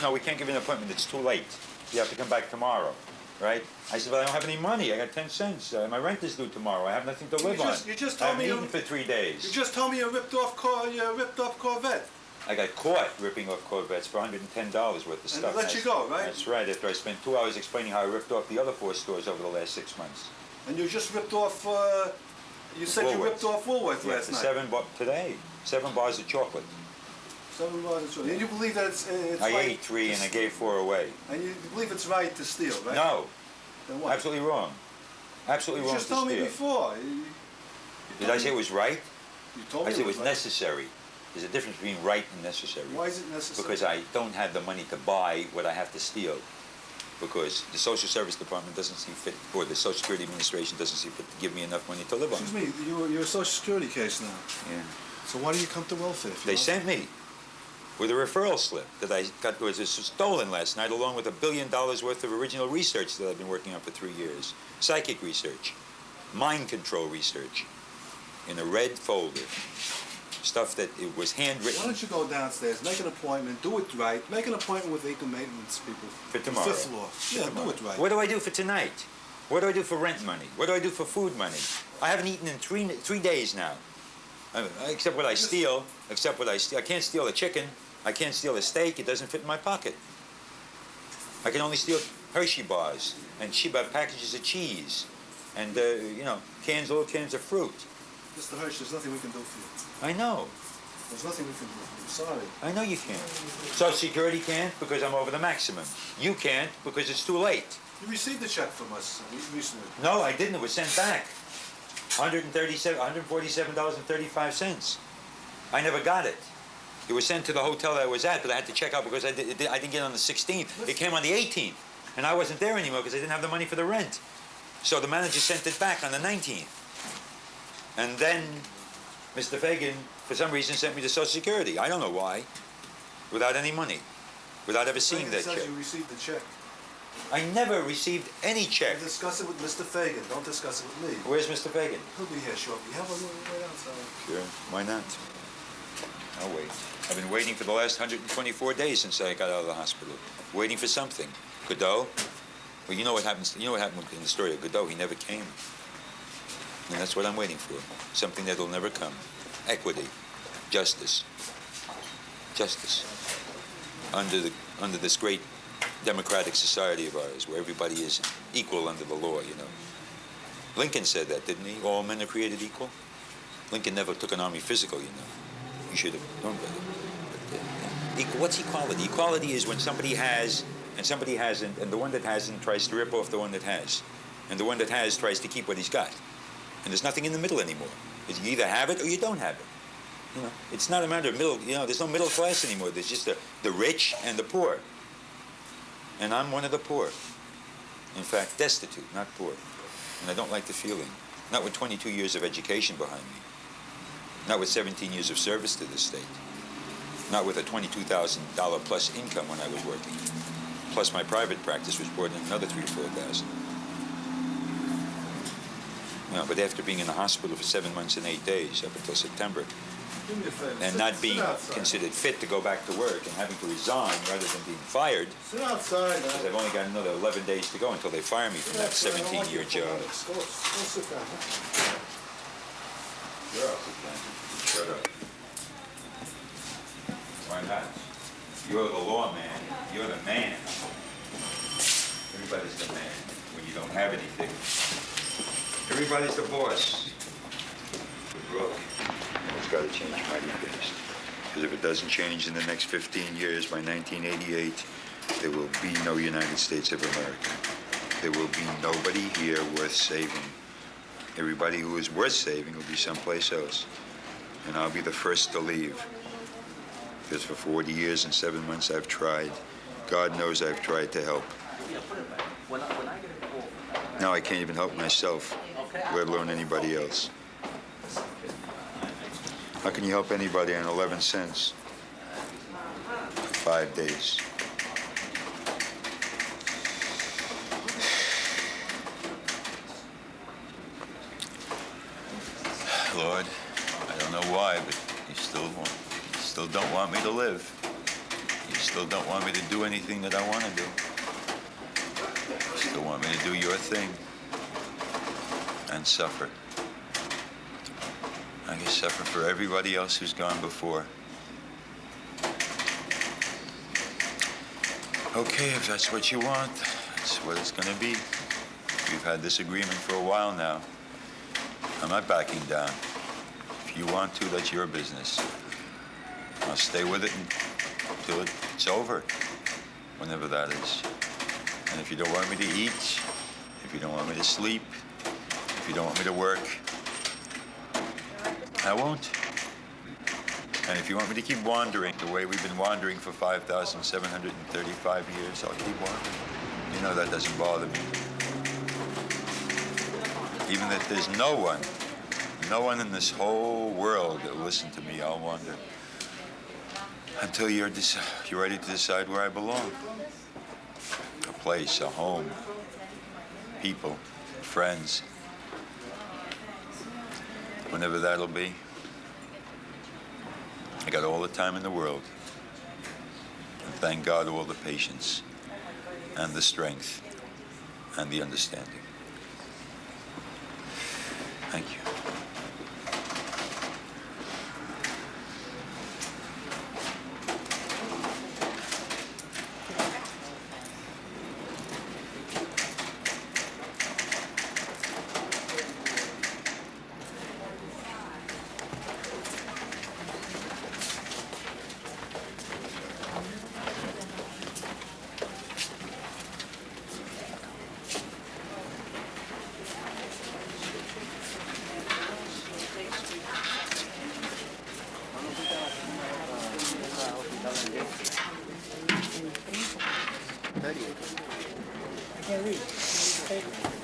no, we can't give you an appointment. It's too late. You have to come back tomorrow, right? I said, well, I don't have any money. I got 10 cents. My rent is due tomorrow. I have nothing to live on. You just I told me haven't eaten for 3 days. You just told me you ripped off Corvette. I got caught ripping off Corvettes for $110 worth of stuff. And they let you go, right? That's right, after I spent 2 hours explaining how I ripped off the other 4 stores over the last 6 months. And you just ripped off, you said Woolworths. You ripped off Woolworth last night. Today, 7 bars of chocolate. 7 bars of chocolate. And you believe that it's I right ate 3 and I gave 4 away. And you believe it's right to steal, right? No. Then what? Absolutely wrong. Absolutely wrong to steal. You just told me before. Did I say it was right? You told me I said it was right. necessary. There's a difference between right and necessary. Why is it necessary? Because I don't have the money to buy what I have to steal. Because the Social Service Department doesn't see fit, or the Social Security Administration doesn't see fit to give me enough money to live on. Excuse me, you're a Social Security case now. Yeah. So why do you come to welfare? They sent me with a referral slip that I got was stolen last night, along with $1 billion worth of original research that I've been working on for 3 years. Psychic research, mind control research, in a red folder. Stuff that it was handwritten. Why don't you go downstairs, make an appointment, do it right, make an appointment with income maintenance people. For tomorrow. 5th floor. Yeah, do it right. What do I do for tonight? What do I do for rent money? What do I do for food money? I haven't eaten in 3 days now. Except what I steal. Except what I steal. I can't steal a chicken. I can't steal a steak. It doesn't fit in my pocket. I can only steal Hershey bars and packages of cheese and little cans of fruit. Mr. Hirsch, there's nothing we can do for you. I know. There's nothing we can do for you. Sorry. I know you can't. Social Security can't because I'm over the maximum. You can't because it's too late. You received a check from us recently. No, I didn't. It was sent back. $147.35. I never got it. It was sent to the hotel that I was at, but I had to check out because I didn't get it on the 16th. It came on the 18th, and I wasn't there anymore because I didn't have the money for the rent. So the manager sent it back on the 19th. And then Mr. Fagan, for some reason, sent me to Social Security. I don't know why. Without any money. Without ever seeing that check. You received the check. I never received any check. Discuss it with Mr. Fagan. Don't discuss it with me. Where's Mr. Fagan? He'll be here shortly. Have a little wait outside. Sure. Why not? I'll wait. I've been waiting for the last 124 days since I got out of the hospital. Waiting for something. Godot? Well, you know what happens. You know what happened in the story of Godot. He never came. And that's what I'm waiting for. Something that'll never come. Equity. Justice. Justice. Under this great democratic society of ours, where everybody is equal under the law, you know. Lincoln said that, didn't he? All men are created equal. Lincoln never took an army physical, you know. You should have known better. But, what's equality? Equality is when somebody has and somebody hasn't, and the one that hasn't tries to rip off the one that has. And the one that has tries to keep what he's got. And there's nothing in the middle anymore. You either have it or you don't have it. You know, it's not a matter of middle, there's no middle class anymore. There's just the rich and the poor. And I'm one of the poor. In fact, destitute, not poor. And I don't like the feeling. Not with 22 years of education behind me. Not with 17 years of service to this state. Not with a $22,000 plus income when I was working. Plus my private practice was brought in another $3,000 to $4,000. No, but after being in the hospital for 7 months and 8 days, up until September, Do me a favor. and not being considered fit to go back to work and having to resign rather than being fired, Sit outside. because I've only got another 11 days to go until they fire me from that 17-year job. Go sit down. Shut up. Why not? You're the law man. You're the man. Everybody's the man when you don't have anything. Everybody's the boss. We're broke. It's got to change mighty fast. Because if it doesn't change in the next 15 years, by 1988, there will be no United States of America. There will be nobody here worth saving. Everybody who is worth saving will be someplace else. And I'll be the first to leave. Because for 40 years and 7 months I've tried. God knows I've tried to help. Now I can't even help myself, let alone anybody else. How can you help anybody on 11 cents? 5 days. Lord, I don't know why, but you still don't want me to live. You Still don't want me to do anything that I want to do. Still want me to do your thing and suffer. I can suffer for everybody else who's gone before. Okay, if that's what you want, that's what it's going to be. We've had this agreement for a while now. I'm not backing down. If you want to, that's your business. I'll stay with it until it's over, whenever that is. And if you don't want me to eat, if you don't want me to sleep, if you don't want me to work, I won't. And if you want me to keep wandering the way we've been wandering for 5,735 years, I'll keep wandering. You know that doesn't bother me. Even if there's no one in this whole world that will listen to me, I'll wander. Until you're ready to decide where I belong. A place, a home, people, friends. Whenever that'll be. I got all the time in the world. And thank God all the patience and the strength and the understanding. Thank you. I can't read.